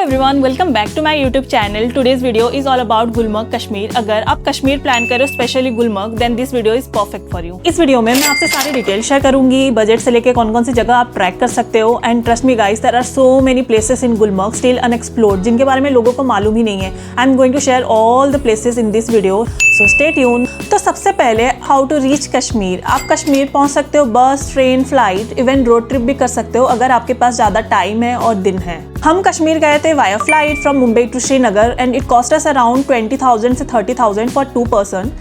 Everyone, welcome back to my YouTube channel. Today's video is all about Gulmarg Kashmir. अगर आप Kashmir plan करो specially Gulmarg, then this video is perfect for you. इस video में मैं आपसे सारी डिटेल शेयर करूंगी, बजट से लेके कौन कौन सी जगह आप ट्रैक कर सकते हो। And trust me guys, there are so many places in Gulmarg still unexplored, जिनके बारे में लोगों को मालूम ही नहीं है। I am going to share all the places in this video, so stay tune. तो सबसे पहले, हाउ टू रीच कश्मीर। आप कश्मीर पहुंच सकते हो बस, train, flight, even road trip भी कर सकते हो अगर आपके पास ज़्यादा टाइम है और दिन है। हम कश्मीर गए थे via flight from Mumbai to Srinagar and it cost us around 20,000 से 30,000 for 2 person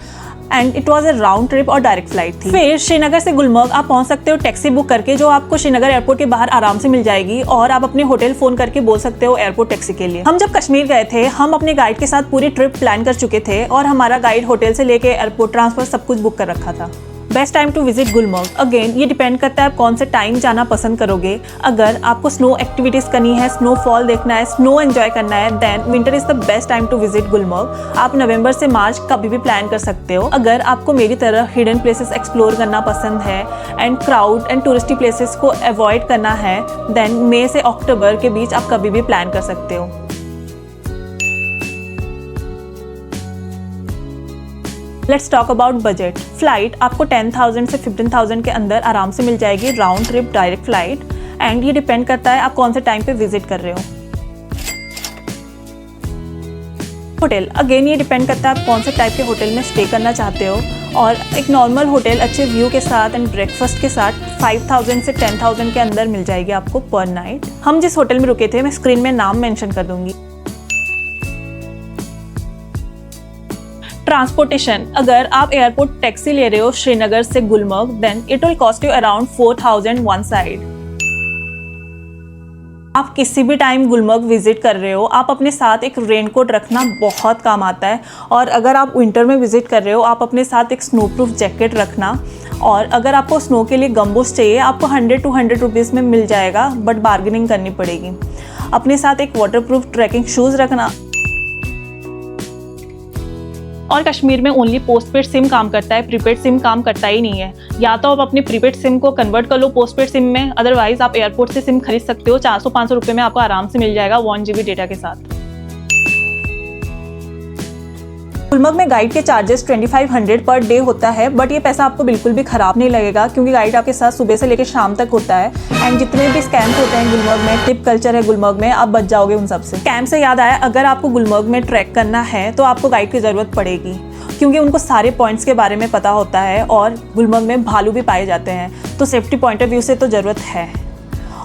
and it was a round trip और डायरेक्ट फ्लाइट थी। फिर श्रीनगर से गुलमर्ग आप पहुंच सकते हो टैक्सी बुक करके, जो आपको श्रीनगर एयरपोर्ट के बाहर आराम से मिल जाएगी, और आप अपने होटल फोन करके बोल सकते हो एयरपोर्ट टैक्सी के लिए। हम जब कश्मीर गए थे, हम अपने गाइड के साथ पूरी ट्रिप प्लान कर चुके थे और हमारा गाइड होटल से लेके एयरपोर्ट ट्रांसफर सब कुछ बुक कर रखा था। Best time to visit Gulmarg, again ये डिपेंड करता है आप कौन से टाइम जाना पसंद करोगे। अगर आपको स्नो एक्टिविटीज़ करनी है, स्नोफॉल देखना है, स्नो एंजॉय करना है, then winter is the best time to visit Gulmarg. आप नवंबर से मार्च कभी भी प्लान कर सकते हो। अगर आपको मेरी तरह हिडन प्लेसेस एक्सप्लोर करना पसंद है and crowd and touristy places को अवॉइड करना है, देन मई से अक्टूबर के बीच आप कभी भी प्लान कर सकते हो। Let's talk about budget. Flight आपको 10,000 से 15,000 के अंदर आराम से मिल जाएगी, round trip direct flight. And ये डिपेंड करता है आप कौन से टाइम पे विजिट कर रहे हो। होटल, अगेन ये डिपेंड करता है आप कौन से टाइप के होटल में स्टे करना चाहते हो। और एक नॉर्मल होटल अच्छे व्यू के साथ एंड ब्रेकफास्ट के साथ 5,000 से 10,000 के अंदर मिल जाएगी आपको पर नाइट। हम जिस होटल में रुके थे, मैं स्क्रीन में नाम मेंशन कर दूंगी। ट्रांसपोर्टेशन, अगर आप एयरपोर्ट टैक्सी ले रहे हो श्रीनगर से Gulmarg, then it will cost you around 4,000 one side. आप किसी भी टाइम गुलमर्ग विजिट कर रहे हो, आप अपने साथ एक रेनकोट रखना बहुत काम आता है। और अगर आप विंटर में विजिट कर रहे हो, आप अपने साथ एक स्नो प्रूफ जैकेट रखना। और अगर आपको स्नो के लिए गम्बूस चाहिए, आपको 100 to 100 रुपीज़ में मिल जाएगा, बट बार्गेनिंग करनी पड़ेगी। अपने साथ एक वाटर प्रूफ ट्रैकिंग शूज़ रखना। और कश्मीर में ओनली पोस्टपेड सिम काम करता है, प्रीपेड सिम काम करता ही नहीं है। या तो आप अपने प्रीपेड सिम को कन्वर्ट कर लो पोस्टपेड सिम में, अदरवाइज आप एयरपोर्ट से सिम खरीद सकते हो। 400-500 रुपये में आपको आराम से मिल जाएगा 1 GB डेटा के साथ। गुलमर्ग में गाइड के चार्जेस 2500 पर डे होता है, बट ये पैसा आपको बिल्कुल भी खराब नहीं लगेगा, क्योंकि गाइड आपके साथ सुबह से लेकर शाम तक होता है। एंड जितने भी स्कैम्स होते हैं गुलमर्ग में, टिप कल्चर है गुलमर्ग में, आप बच जाओगे उन सब से। स्कैम से याद आया, अगर आपको गुलमर्ग में ट्रैक करना है तो आपको गाइड की ज़रूरत पड़ेगी, क्योंकि उनको सारे पॉइंट्स के बारे में पता होता है और गुलमर्ग में भालू भी पाए जाते हैं, तो सेफ्टी पॉइंट ऑफ व्यू से तो ज़रूरत है।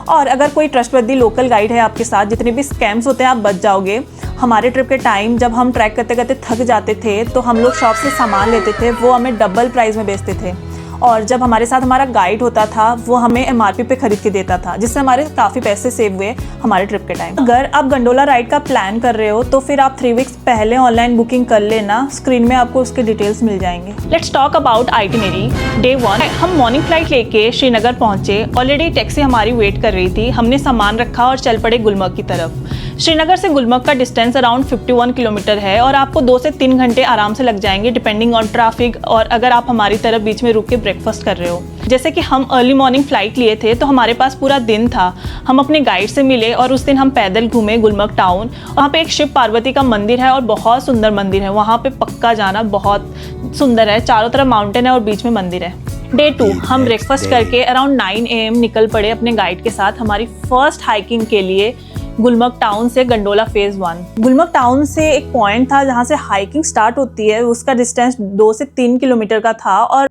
और अगर कोई ट्रस्टवर्दी लोकल गाइड है आपके साथ, जितने भी स्कैम्स होते हैं आप बच जाओगे। हमारे ट्रिप के टाइम जब हम ट्रैक करते करते थक जाते थे, तो हम लोग शॉप से सामान लेते थे, वो हमें डबल प्राइस में बेचते थे। और जब हमारे साथ हमारा गाइड होता था, वो हमें MRP पे खरीद के देता था, जिससे हमारे काफ़ी पैसे सेव हुए हमारे ट्रिप के टाइम। अगर आप गंडोला राइड का प्लान कर रहे हो, तो फिर आप 3 वीक्स पहले ऑनलाइन बुकिंग कर लेना, स्क्रीन में आपको उसके डिटेल्स मिल जाएंगे। Let's talk about itinerary. Day 1 हम मॉर्निंग फ्लाइट लेके श्रीनगर पहुंचे। ऑलरेडी टैक्सी हमारी वेट कर रही थी, हमने सामान रखा और चल पड़े गुलमर्ग की तरफ। श्रीनगर से गुलमर्ग का डिस्टेंस अराउंड 51 किलोमीटर है और आपको 2 से 3 घंटे आराम से लग जाएंगे, डिपेंडिंग ऑन ट्रैफिक, और अगर आप हमारी तरफ बीच में रुक के ब्रेकफास्ट कर रहे हो। जैसे कि हम अर्ली मॉर्निंग फ्लाइट लिए थे, तो हमारे पास पूरा दिन था। हम अपने गाइड से मिले और उस दिन हम पैदल घूमे गुलमर्ग टाउन। वहाँ पे एक शिव पार्वती का मंदिर है और बहुत सुंदर मंदिर है, वहाँ पे पक्का जाना, बहुत सुंदर है। चारों तरफ माउंटेन है और बीच में मंदिर है। डे 2 हम ब्रेकफास्ट करके अराउंड 9 AM निकल पड़े अपने गाइड के साथ हमारी फर्स्ट हाइकिंग के लिए गुलमर्ग टाउन से गंडोला फेज 1। गुलमर्ग टाउन से एक पॉइंट था जहाँ से हाइकिंग स्टार्ट होती है, उसका डिस्टेंस 2 से 3 किलोमीटर का था। और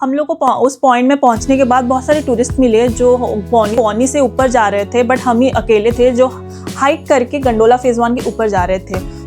हम लोग को उस पॉइंट में पहुंचने के बाद बहुत सारे टूरिस्ट मिले जो पौनी से ऊपर जा रहे थे, बट हम ही अकेले थे जो हाइक करके गंडोला फेज 1 के ऊपर जा रहे थे।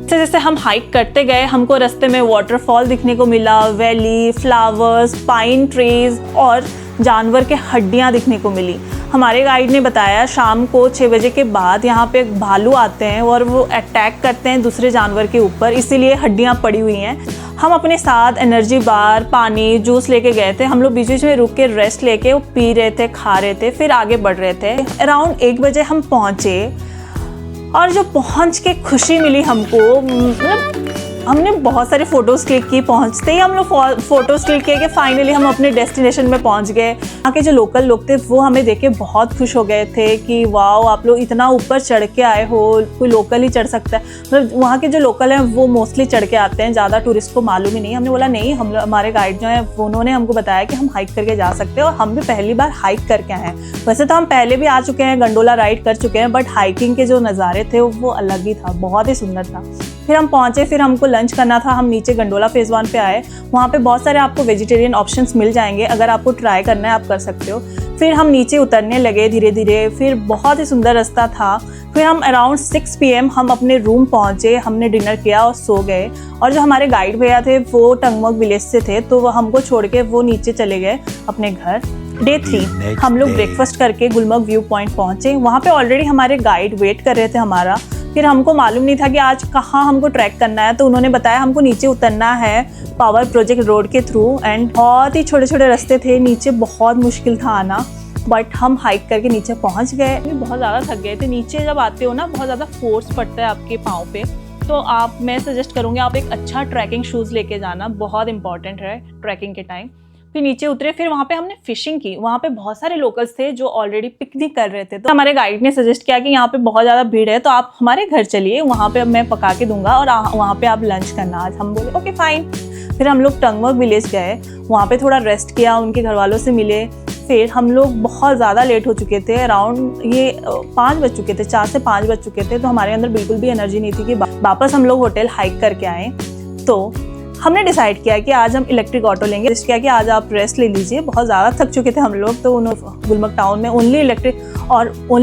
जैसे जैसे हम हाइक करते गए, हमको रास्ते में वाटरफॉल दिखने को मिला, वैली, फ्लावर्स, पाइन ट्रीज और जानवर के हड्डियाँ दिखने को मिली। हमारे गाइड ने बताया शाम को 6 बजे के बाद यहाँ पे भालू आते हैं और वो अटैक करते हैं दूसरे जानवर के ऊपर, इसीलिए हड्डियाँ पड़ी हुई हैं। हम अपने साथ एनर्जी बार, पानी, जूस लेके गए थे। हम लोग बीच बीच में रुक के रेस्ट लेके वो पी रहे थे, खा रहे थे, फिर आगे बढ़ रहे थे। अराउंड 1 बजे हम पहुँचे और जो पहुँच के खुशी मिली हमको, मतलब हमने बहुत सारे फ़ोटोज़ क्लिक की। पहुंचते ही हम लोग फ़ोटोज़ क्लिक किए कि फाइनली हम अपने डेस्टिनेशन में पहुंच गए। वहाँ के जो लोकल लोग थे वो हमें देख के बहुत खुश हो गए थे कि वाओ, आप लोग इतना ऊपर चढ़ के आए हो, कोई लोकल ही चढ़ सकता है। मतलब वहाँ के जो लोकल हैं वो मोस्टली चढ़ के आते हैं, ज़्यादा टूरिस्ट को मालूम ही नहीं। हमने बोला नहीं, हमारे गाइड जो हैं उन्होंने हमको बताया कि हम हाइक करके जा सकते हैं और हम भी पहली बार हाइक करके आए हैं। वैसे तो हम पहले भी आ चुके हैं, गंडोला राइड कर चुके हैं, बट हाइकिंग के जो नज़ारे थे वो अलग ही था, बहुत ही सुंदर था। फिर हम पहुंचे, फिर हमको लंच करना था। हम नीचे गंडोला फेज़ 1 पे आए। वहाँ पे बहुत सारे आपको वेजिटेरियन ऑप्शंस मिल जाएंगे, अगर आपको ट्राई करना है आप कर सकते हो। फिर हम नीचे उतरने लगे धीरे धीरे। फिर बहुत ही सुंदर रास्ता था। फिर हम अराउंड 6 PM हम अपने रूम पहुँचे, हमने डिनर किया और सो गए। और जो हमारे गाइड भैया थे वो टंगमोग विलेज से थे, तो वो हमको छोड़ के वो नीचे चले गए अपने घर। डे 3 हम लोग ब्रेकफास्ट करके गुलमर्ग व्यू पॉइंट पहुँचे। वहाँ पे ऑलरेडी हमारे गाइड वेट कर रहे थे हमारा। फिर हमको मालूम नहीं था कि आज कहाँ हमको ट्रैक करना है, तो उन्होंने बताया हमको नीचे उतरना है पावर प्रोजेक्ट रोड के थ्रू। एंड बहुत ही छोटे छोटे रास्ते थे, नीचे बहुत मुश्किल था आना, बट हम हाइक करके नीचे पहुँच गए। बहुत ज़्यादा थक गए थे। नीचे जब आते हो ना बहुत ज़्यादा फोर्स पड़ता है आपके पाँव पे, तो मैं सजेस्ट करूँगी आप एक अच्छा ट्रैकिंग शूज़ लेके जाना, बहुत इंपॉर्टेंट है ट्रैकिंग के टाइम। फिर नीचे उतरे, फिर वहाँ पे हमने फिशिंग की। वहाँ पे बहुत सारे लोकल्स थे जो ऑलरेडी पिकनिक कर रहे थे, तो हमारे गाइड ने सजेस्ट किया कि यहाँ पे बहुत ज़्यादा भीड़ है, तो आप हमारे घर चलिए, वहाँ पे मैं पका के दूंगा और वहाँ पे आप लंच करना। आज हम बोले ओके फाइन। फिर हम लोग टंगमर्ग विलेज गए, वहाँ पे थोड़ा रेस्ट किया, उनके घर वालों से मिले। फिर हम लोग बहुत ज़्यादा लेट हो चुके थे, अराउंड ये 5 बज चुके थे, 4 से 5 बज चुके थे, तो हमारे अंदर बिल्कुल भी एनर्जी नहीं थी कि वापस हम लोग होटल हाइक करके आएँ। तो हमने डिसाइड किया कि आज हम इलेक्ट्रिक ऑटो लेंगे। सजेस्ट किया कि आज आप रेस्ट ले लीजिए, बहुत ज़्यादा थक चुके थे हम लोग। तो गुलमर्ग टाउन में ओनली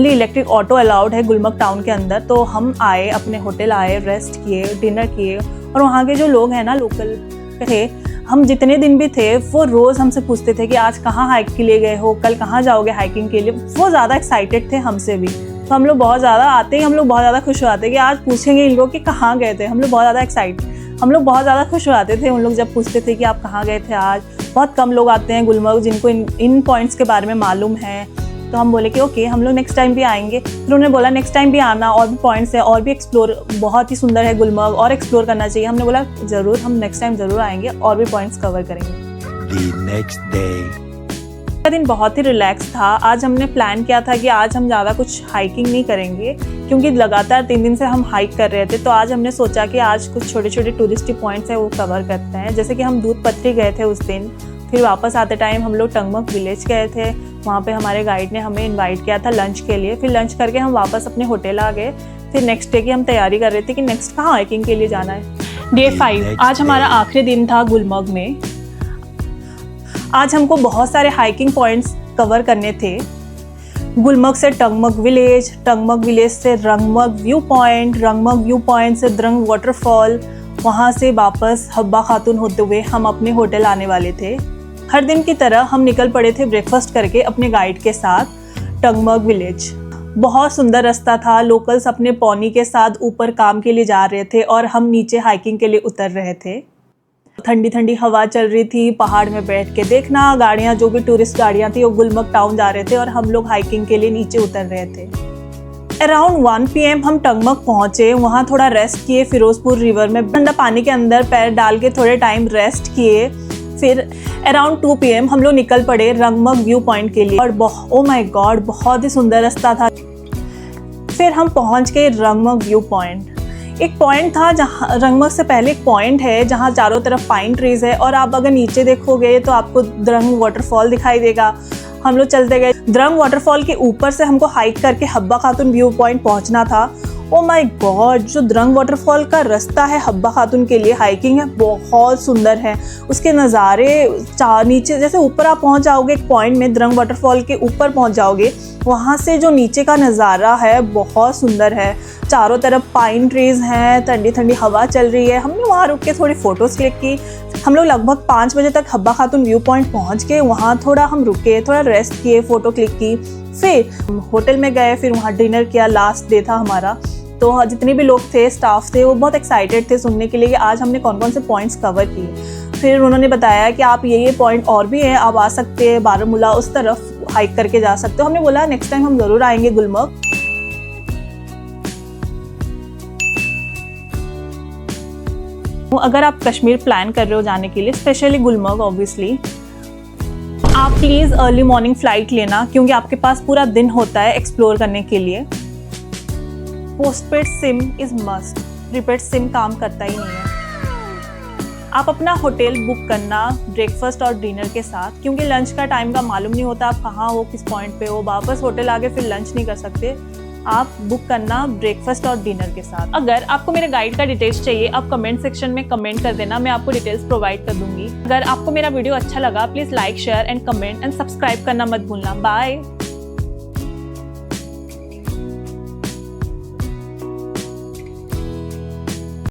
इलेक्ट्रिक ऑटो अलाउड है गुलमर्ग टाउन के अंदर। तो हम आए, अपने होटल आए, रेस्ट किए, डिनर किए। और वहाँ के जो लोग हैं ना लोकल थे, हम जितने दिन भी थे वो रोज़ हमसे पूछते थे कि आज कहाँ हाइक के लिए गए हो, कल कहाँ जाओगे हाइकिंग के लिए। वो ज़्यादा एक्साइटेड थे हमसे भी, तो हम लोग बहुत ज़्यादा आते ही हम लोग बहुत ज़्यादा खुश हो जाते कि आज पूछेंगे इन लोग कि कहाँ गए थे। हम लोग बहुत ज़्यादा खुश हो जाते थे उन लोग जब पूछते थे कि आप कहाँ गए थे आज। बहुत कम लोग आते हैं गुलमर्ग जिनको इन पॉइंट्स के बारे में मालूम है। तो हम बोले कि ओके, हम लोग नेक्स्ट टाइम भी आएंगे। फिर उन्होंने बोला नेक्स्ट टाइम भी आना, और भी पॉइंट्स है, और भी एक्सप्लोर, बहुत ही सुंदर है गुलमर्ग, और एक्सप्लोर करना चाहिए। हमने बोला ज़रूर, हम नेक्स्ट टाइम ज़रूर आएंगे और भी पॉइंट्स कवर करेंगे। का दिन बहुत ही रिलैक्स था। आज हमने प्लान किया था कि आज हम ज़्यादा कुछ हाइकिंग नहीं करेंगे, क्योंकि लगातार 3 दिन से हम हाइक कर रहे थे। तो आज हमने सोचा कि आज कुछ छोटे छोटे टूरिस्टी पॉइंट्स हैं वो कवर करते हैं। जैसे कि हम दूध पत्री गए थे उस दिन। फिर वापस आते टाइम हम लोग टंगमर्ग विलेज गए थे। वहाँ पे हमारे गाइड ने हमें इनवाइट किया था लंच के लिए। फिर लंच करके हम वापस अपने होटल आ गए। फिर नेक्स्ट डे की हम तैयारी कर रहे थे कि नेक्स्ट कहाँ हाइकिंग के लिए जाना है। डे 5 आज हमारा आखिरी दिन था गुलमर्ग में। आज हमको बहुत सारे हाइकिंग पॉइंट्स कवर करने थे। गुलमर्ग से टंगमर्ग विलेज से रंगमर्ग व्यू पॉइंट से द्रंग वाटरफॉल, वहाँ से वापस हब्बा खातून होते हुए हम अपने होटल आने वाले थे। हर दिन की तरह हम निकल पड़े थे ब्रेकफास्ट करके अपने गाइड के साथ टंगमर्ग विलेज। बहुत सुंदर रास्ता था। लोकल्स अपने पौनी के साथ ऊपर काम के लिए जा रहे थे और हम नीचे हाइकिंग के लिए उतर रहे थे। ठंडी ठंडी हवा चल रही थी। पहाड़ में बैठ के देखना, गाड़ियाँ, जो भी टूरिस्ट गाड़ियाँ थी वो गुलमर्ग टाउन जा रहे थे और हम लोग हाइकिंग के लिए नीचे उतर रहे थे। अराउंड 1 PM हम टंगमर्ग पहुँचे। वहाँ थोड़ा रेस्ट किए, फिरोजपुर रिवर में ठंडा पानी के अंदर पैर डाल के थोड़े टाइम रेस्ट किए। फिर अराउंड 2 PM हम लोग निकल पड़े रंगमर्ग व्यू पॉइंट के लिए। और ओ माय गॉड, बहुत ही सुंदर रास्ता था। फिर हम पहुँच गए रंगमर्ग व्यू पॉइंट। एक पॉइंट था जहाँ, रंगमर्ग से पहले एक पॉइंट है जहाँ चारों तरफ पाइन ट्रीज है, और आप अगर नीचे देखोगे तो आपको द्रंग वाटरफॉल दिखाई देगा। हम लोग चलते गए। द्रंग वाटरफॉल के ऊपर से हमको हाइक करके हब्बा खातून व्यू पॉइंट पहुँचना था। ओ माय गॉड, जो द्रंग वाटरफॉल का रास्ता है हब्बा खातून के लिए हाइकिंग है, बहुत सुंदर है। उसके नज़ारे नीचे, जैसे ऊपर आप पहुँच जाओगे एक पॉइंट में, द्रंग वाटरफॉल के ऊपर पहुँच जाओगे, वहाँ से जो नीचे का नज़ारा है बहुत सुंदर है। चारों तरफ पाइन ट्रीज हैं, ठंडी ठंडी हवा चल रही है। हमने वहाँ रुक के थोड़ी फ़ोटोज़ क्लिक की। हम लोग लगभग 5 बजे तक हब्बा खातून व्यू पॉइंट पहुँच के वहाँ थोड़ा हम रुके, थोड़ा रेस्ट किए, फ़ोटो क्लिक की। फिर होटल में गए, फिर वहाँ डिनर किया। लास्ट डे था हमारा, तो जितने भी लोग थे, स्टाफ थे, वो बहुत एक्साइटेड थे सुनने के लिए कि आज हमने कौन कौन से पॉइंट्स कवर किए। फिर उन्होंने बताया कि आप ये पॉइंट और भी हैं, आप आ सकते हैं, बारामूला उस तरफ हाइक करके जा सकते हो। हमने बोला नेक्स्ट टाइम हम ज़रूर आएंगे गुलमर्ग। अगर आप कश्मीर प्लान कर रहे हो जाने के लिए, स्पेशली गुलमर्ग ऑब्वियसली, आप प्लीज़ अर्ली मॉर्निंग फ़्लाइट लेना क्योंकि आपके पास पूरा दिन होता है एक्सप्लोर करने के लिए। Postpaid SIM is must, prepaid SIM काम करता ही नहीं है। आप अपना होटल बुक करना ब्रेकफास्ट और डिनर के साथ, क्योंकि लंच का टाइम का मालूम नहीं होता आप कहाँ हो, किस पॉइंट पे हो, वापस होटल आके फिर लंच नहीं कर सकते। आप बुक करना ब्रेकफास्ट और डिनर के साथ। अगर आपको मेरे गाइड का डिटेल्स चाहिए, आप कमेंट सेक्शन में कमेंट कर देना, मैं आपको डिटेल्स प्रोवाइड कर दूंगी। अगर आपको मेरा वीडियो अच्छा लगा, please like, share and comment and subscribe करना मत भूलना। बाय।